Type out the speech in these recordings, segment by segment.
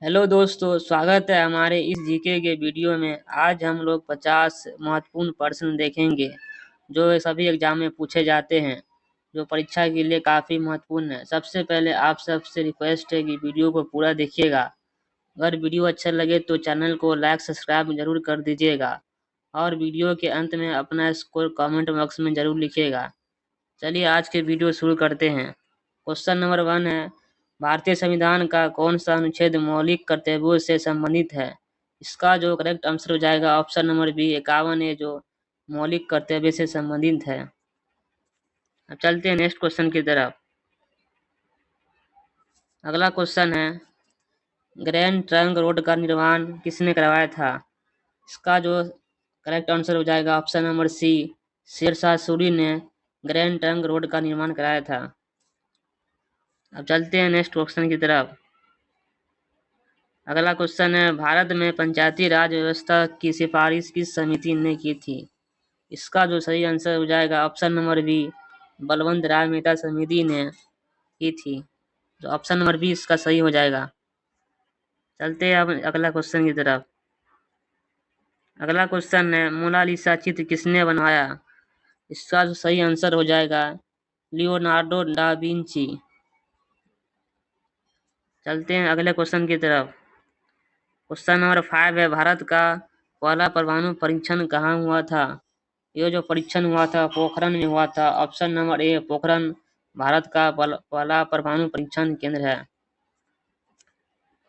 Hello दोस्तों, स्वागत है हमारे इस जीके के वीडियो में। आज हम लोग 50 महत्वपूर्ण प्रश्न देखेंगे जो सभी एग्जाम में पूछे जाते हैं, जो परीक्षा के लिए काफ़ी महत्वपूर्ण है। सबसे पहले आप सबसे रिक्वेस्ट है कि वीडियो को पूरा देखिएगा। अगर वीडियो अच्छा लगे तो चैनल को लाइक सब्सक्राइब जरूर कर दीजिएगा और वीडियो के अंत में अपना स्कोर कमेंट बॉक्स में जरूर लिखिएगा। चलिए आज के वीडियो शुरू करते हैं। क्वेश्चन नंबर 1 है, भारतीय संविधान का कौन सा अनुच्छेद मौलिक कर्तव्यों से संबंधित है? इसका जो करेक्ट आंसर हो जाएगा ऑप्शन नंबर बी 51 है, जो मौलिक कर्तव्य से संबंधित है। अब चलते हैं नेक्स्ट क्वेश्चन की तरफ। अगला क्वेश्चन है, ग्रैंड ट्रंक रोड का निर्माण किसने करवाया था? इसका जो करेक्ट आंसर हो जाएगा option number C, Shershah Suri ने ग्रैंड ट्रंक रोड का निर्माण कराया था। अब चलते हैं नेक्स्ट क्वेश्चन की तरफ। अगला क्वेश्चन है, भारत में पंचायती राज व्यवस्था की सिफारिश किस समिति ने की थी? इसका जो सही आंसर हो जाएगा ऑप्शन नंबर बी, बलवंत राय मेहता समिति ने की थी। तो ऑप्शन नंबर बी इसका सही हो जाएगा। चलते हैं अब अगला क्वेश्चन की तरफ। अगला क्वेश्चन है, मोनालिसा चित्र किसने बनवाया? इसका जो सही आंसर हो जाएगा लियोनार्डो डा विंची। चलते हैं अगले क्वेश्चन की तरफ। क्वेश्चन नंबर 5 है, भारत का पहला परमाणु परीक्षण कहाँ हुआ था? ये जो परीक्षण हुआ था पोखरण में हुआ था। ऑप्शन नंबर ए पोखरण भारत का पहला परमाणु परीक्षण केंद्र है।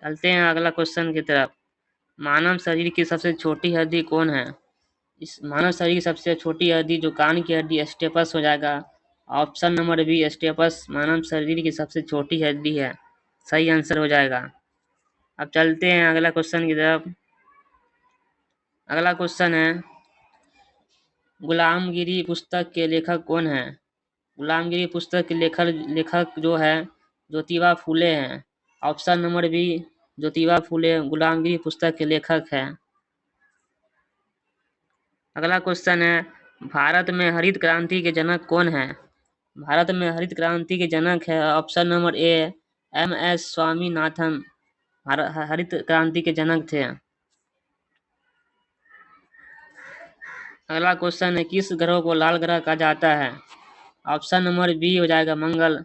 चलते हैं अगला क्वेश्चन की तरफ। मानव शरीर की सबसे छोटी हड्डी कौन है? इस मानव शरीर की सबसे छोटी हड्डी जो कान की हड्डी स्टेपस हो जाएगा। ऑप्शन नंबर बी स्टेपस मानव शरीर की सबसे छोटी हड्डी है, सही आंसर हो जाएगा। अब चलते हैं अगला क्वेश्चन की तरफ। अगला क्वेश्चन है, गुलामगिरी पुस्तक के लेखक कौन है? गुलामगिरी पुस्तक के लेखक जो है ज्योतिबा फूले हैं। Option number B, Jyotiba Phule गुलामगिरी पुस्तक के लेखक हैं। अगला क्वेश्चन है, भारत में हरित क्रांति के जनक कौन है? भारत में हरित क्रांति के जनक है ऑप्शन नंबर ए MS स्वामीनाथन, हरित क्रांति के जनक थे। अगला क्वेश्चन है, किस ग्रह को लाल ग्रह कहा जाता है? ऑप्शन नंबर बी हो जाएगा मंगल,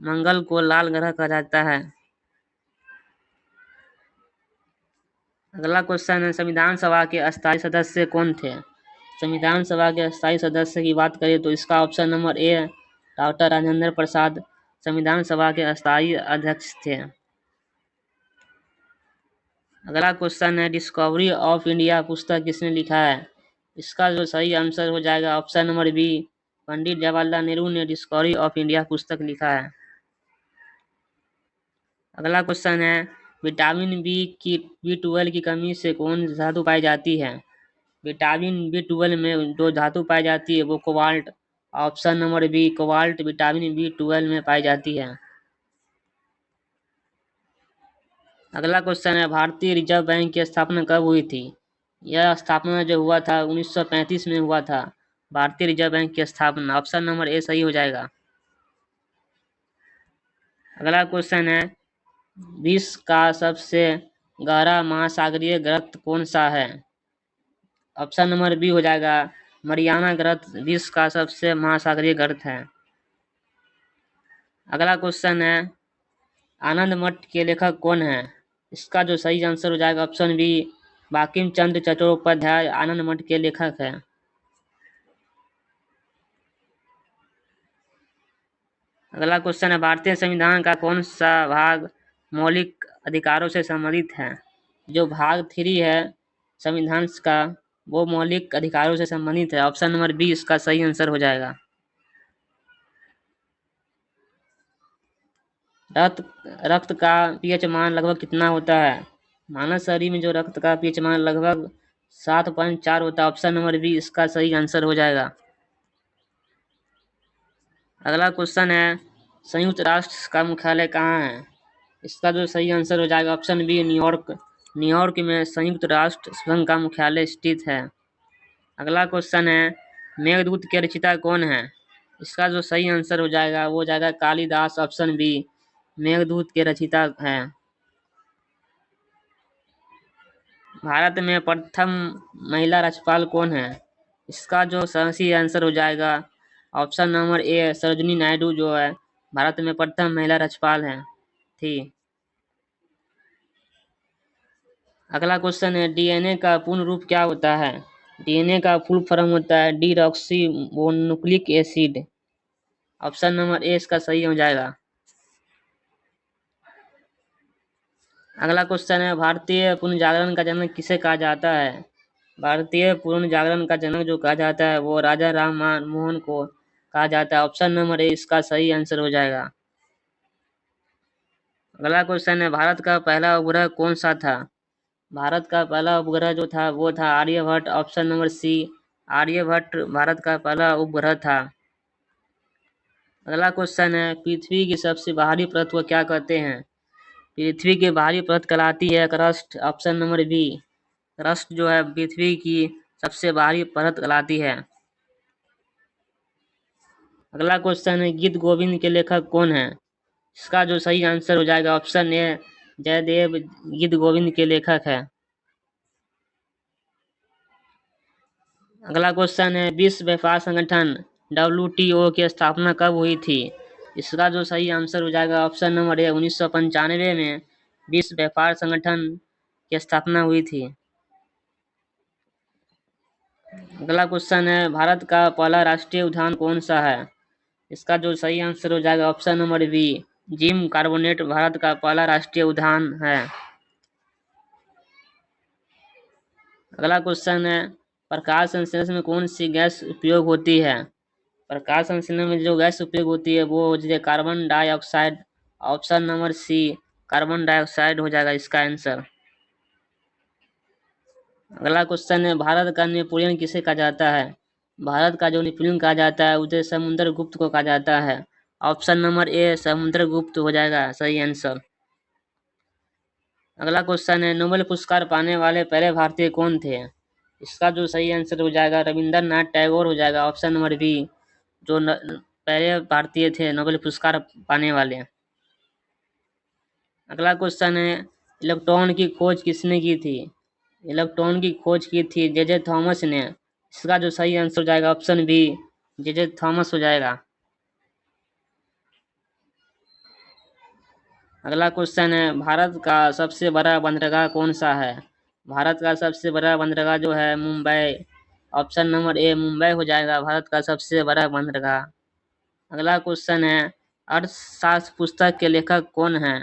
मंगल को लाल ग्रह कहा जाता है। अगला क्वेश्चन है, संविधान सभा के अस्थायी सदस्य कौन थे? संविधान सभा के अस्थायी सदस्य की बात करें तो इसका option number A doctor Rajendra Prasad संविधान सभा के अस्थायी अध्यक्ष थे। अगला क्वेश्चन है, डिस्कवरी ऑफ इंडिया पुस्तक किसने लिखा है? इसका जो सही आंसर हो जाएगा option number B, Pandit Jawaharlal Nehru ने डिस्कवरी ऑफ इंडिया पुस्तक लिखा है। अगला क्वेश्चन है, विटामिन B12 की कमी से कौन धातु पाई जाती है? विटामिन B12 में जो धातु पाई जाती है वो cobalt. Option number B cobalt vitamin B12 में पाई जाती है। अगला क्वेश्चन है, भारतीय रिजर्व बैंक की स्थापना कब हुई थी? यह स्थापना जो हुआ था 1935 में हुआ था, भारतीय रिजर्व बैंक की स्थापना। ऑप्शन नंबर ए सही हो जाएगा। अगला क्वेश्चन है, विश्व का सबसे गहरा महासागरीय गर्त कौन सा है? ऑप्शन नंबर बी हो जाएगा मरियाना गर्त विश्व का सबसे महासागरीय गर्त है। अगला क्वेश्चन है, आनंद मठ के लेखक कौन है? इसका जो सही आंसर हो जाएगा ऑप्शन बी, बांकिम चंद्र चट्टोपाध्याय आनंद मठ के लेखक है। अगला क्वेश्चन है, भारतीय संविधान का कौन सा भाग मौलिक अधिकारों से संबंधित है? जो भाग 3 है संविधान का वो मौलिक अधिकारों से संबंधित है। ऑप्शन नंबर बी इसका सही आंसर हो जाएगा। रक्त का पीएच मान लगभग कितना होता है? मानव शरीर में जो रक्त का पीएच मान लगभग 7.4 होता है। ऑप्शन नंबर बी इसका सही आंसर हो जाएगा। अगला क्वेश्चन है, संयुक्त राष्ट्र का मुख्यालय कहाँ है? इसका जो सही आंसर हो जाएगा ऑप्शन बी न्यूयॉर्क, न्यूयॉर्क में संयुक्त राष्ट्र संघ का मुख्यालय स्थित है। अगला क्वेश्चन है, मेघदूत के रचयिता कौन है? इसका जो सही आंसर हो जाएगा वो जाएगा कालिदास। ऑप्शन बी मेघदूत के रचयिता हैं। भारत में प्रथम महिला राज्यपाल कौन है? इसका जो सही आंसर हो जाएगा ऑप्शन नंबर ए सरोजिनी नायडू जो है भारत में प्रथम महिला राज्यपाल है थी। अगला क्वेश्चन है डीएनए का पूर्ण रूप क्या होता है? डीएनए का फुल फॉर्म होता है deoxy nucleic acid. Option number ए इसका सही हो जाएगा। अगला क्वेश्चन है भारतीय पुनर्जागरण का जनक किसे कहा जाता है? भारतीय पुनर्जागरण का जनक जो कहा जाता है वो राजा राम मोहन को कहा जाता है। ऑप्शन नंबर ए इसका सही आंसर हो जाएगा। अगला क्वेश्चन है भारत का पहला उपग्रह कौन सा था? भारत का पहला उपग्रह जो था वो था Aryabhata. Option number C Aryabhata Bharat का पहला उपग्रह था। अगला क्वेश्चन है पृथ्वी की सबसे बाहरी परत को क्या कहते हैं? पृथ्वी की बाहरी परत कहलाती है crust. Option number B crust जो है पृथ्वी की सबसे बाहरी परत कहलाती है। अगला क्वेश्चन है गीत गोविंद के लेखक कौन है? इसका जो सही आंसर हो जाएगा ऑप्शन ए जयदेव गीत गोविंद के लेखक है। अगला क्वेश्चन है विश्व व्यापार संगठन WTO की स्थापना कब हुई थी? इसका जो सही आंसर हो जाएगा ऑप्शन नंबर ए 1995 में विश्व व्यापार संगठन की स्थापना हुई थी। अगला क्वेश्चन है भारत का पहला राष्ट्रीय उद्यान कौन सा है? इसका जो सही आंसर हो जाएगा option number B Jim Corbett Bharat का पहला राष्ट्रीय उद्यान है। अगला क्वेश्चन है प्रकाश संश्लेषण में कौन सी गैस उपयोग होती है? प्रकाश संश्लेषण में जो गैस उपयोग होती है वो होती है carbon dioxide. Option number C carbon dioxide हो जाएगा इसका आंसर। अगला क्वेश्चन है भारत का नेपोलियन किसे कहा जाता है? भारत का जो नेपोलियन कहा जाता है उसे समुद्रगुप्त को कहा जाता है। ऑप्शन नंबर ए समुद्रगुप्त हो जाएगा सही आंसर। अगला क्वेश्चन है नोबेल पुरस्कार पाने वाले पहले भारतीय कौन थे? इसका जो सही आंसर हो जाएगा रविंद्रनाथ टैगोर हो जाएगा। ऑप्शन नंबर बी जो पहले भारतीय थे नोबेल पुरस्कार पाने वाले। अगला क्वेश्चन है इलेक्ट्रॉन की खोज किसने की थी? इलेक्ट्रॉन की खोज की थी जे थॉमस ने। इसका जो सही आंसर हो जाएगा ऑप्शन बी जे थॉमस हो जाएगा। अगला क्वेश्चन है भारत का सबसे बड़ा बंदरगाह कौन सा है? भारत का सबसे बड़ा बंदरगाह जो है मुंबई। ऑप्शन नंबर ए मुंबई हो जाएगा भारत का सबसे बड़ा बंदरगाह। अगला क्वेश्चन है अर्थशास्त्र पुस्तक के लेखक कौन है?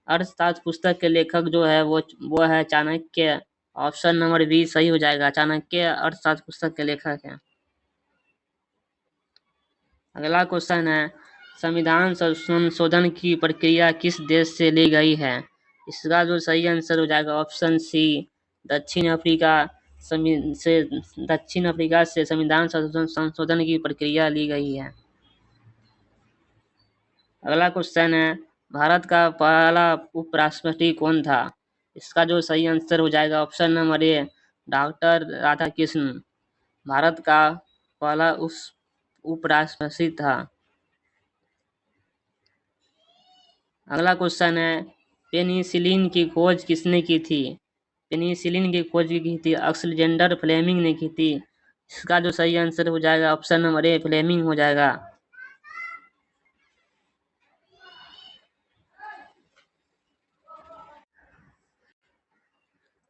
अर्थशास्त्र पुस्तक के लेखक जो है वो है चाणक्य। ऑप्शन नंबर बी सही हो जाएगा चाणक्य अर्थशास्त्र पुस्तक के लेखक हैं। अगला क्वेश्चन है संविधान संशोधन की प्रक्रिया किस देश से ली गई है? इसका जो सही आंसर हो जाएगा ऑप्शन सी दक्षिण अफ्रीका से दक्षिण अफ्रीका से संविधान संशोधन की प्रक्रिया ली गई है। अगला क्वेश्चन है भारत का पहला उपराष्ट्रपति कौन था? इसका जो सही आंसर हो जाएगा option number A doctor Radhakrishna Bharat का पहला उस उपराष्ट्रपति था। अगला क्वेश्चन है पेनिसिलिन की खोज किसने की थी? पेनिसिलिन की खोज की थी अलेक्जेंडर फ्लेमिंग ने की थी। इसका जो सही आंसर हो जाएगा ऑप्शन नंबर ए फ्लेमिंग हो जाएगा।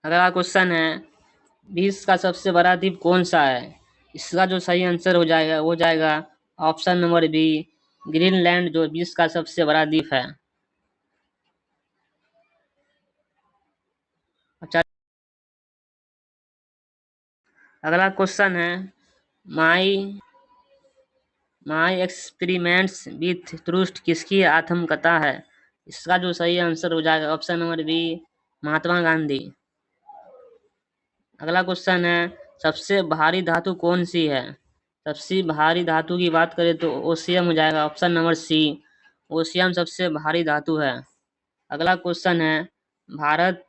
अगला क्वेश्चन है विश्व का सबसे बड़ा द्वीप कौन सा है? इसका जो सही आंसर हो जाएगा ऑप्शन नंबर बी ग्रीनलैंड जो विश्व का सबसे बड़ा द्वीप है। अच्छा अगला क्वेश्चन है माई माई एक्सपेरिमेंट्स विथ ट्रुथ किसकी आत्मकथा है? इसका जो सही आंसर हो जाएगा option number B Mahatma Gandhi. अगला क्वेश्चन है सबसे भारी धातु कौन सी है? सबसे भारी धातु की बात करें तो ओसियम हो जाएगा। ऑप्शन नंबर सी ओसियम सबसे भारी धातु है। अगला क्वेश्चन है भारत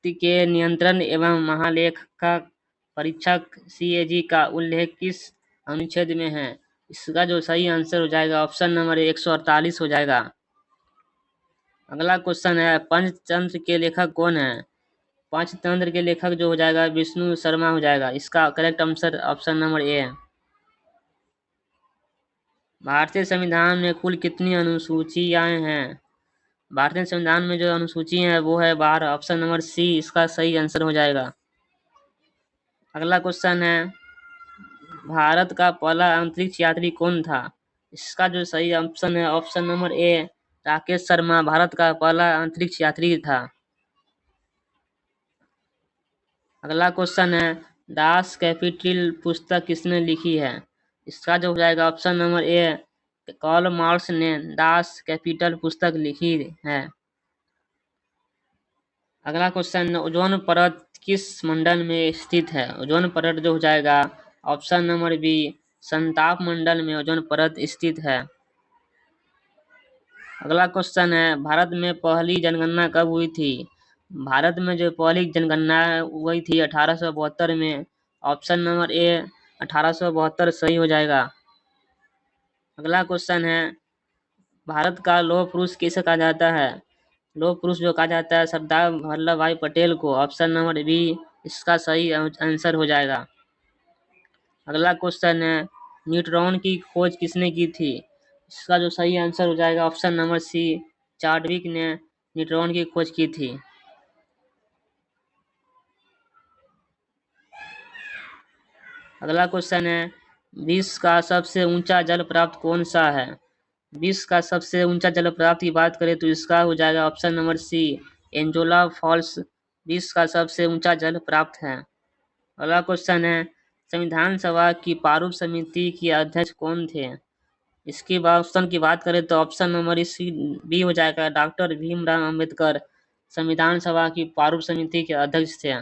के नियंत्रण एवं महालेखा परीक्षक CAG का उल्लेख किस अनुच्छेद में है? इसका जो सही आंसर हो जाएगा ऑप्शन नंबर 148 हो जाएगा। अगला क्वेश्चन है पंचतंत्र के लेखक कौन है? पंचतंत्र के लेखक जो हो जाएगा विष्णु शर्मा हो जाएगा। इसका करेक्ट आंसर ऑप्शन नंबर ए है। भारतीय संविधान में कुल कितनी अनुसूचियां हैं? भारतीय संविधान में जो अनुसूची है वो है 12। ऑप्शन नंबर सी इसका सही आंसर हो जाएगा। अगला क्वेश्चन है, भारत का पहला अंतरिक्ष यात्री कौन था? इसका जो सही ऑप्शन है ऑप्शन नंबर ए राकेश शर्मा भारत का पहला अंतरिक्ष यात्री था। अगला क्वेश्चन है, दास कैपिटल पुस्तक किसने लिखी है? इसका जो हो जाएगा option number A Karl Marx ने दास कैपिटल पुस्तक लिखी है। अगला क्वेश्चन, ओजोन परत किस मंडल में स्थित है? ओजोन परत जो हो जाएगा ऑप्शन नंबर बी संताप मंडल में ओजोन परत स्थित है। अगला क्वेश्चन है, भारत में पहली जनगणना कब हुई थी? भारत में जो पहली जनगणना हुई थी 1872 में। ऑप्शन नंबर ए 1872 सही हो जाएगा। अगला क्वेश्चन है, भारत का लौह पुरुष किसे कहा जाता है? लौह पुरुष जो कहा जाता है सरदार वल्लभ भाई पटेल को। ऑप्शन नंबर बी इसका सही आंसर हो जाएगा। अगला क्वेश्चन है, न्यूट्रॉन की खोज किसने की थी? इसका जो सही आंसर हो जाएगा ऑप्शन नंबर सी चार्विक ने न्यूट्रॉन की खोज की थी। अगला क्वेश्चन है, विश्व का सबसे ऊंचा जल प्राप्त कौन सा है? विश्व का सबसे ऊंचा जल प्राप्त की बात करें तो इसका हो जाएगा ऑप्शन नंबर सी एंजोला फॉल्स विश्व का सबसे ऊंचा जल प्राप्त है। अगला क्वेश्चन है, संविधान सभा की प्रारूप समिति के अध्यक्ष कौन थे? इसकी ऑप्शन की बात करें तो ऑप्शन नंबर सी बी हो जाएगा डॉक्टर भीमराव अंबेडकर संविधान सभा की प्रारूप समिति के अध्यक्ष थे।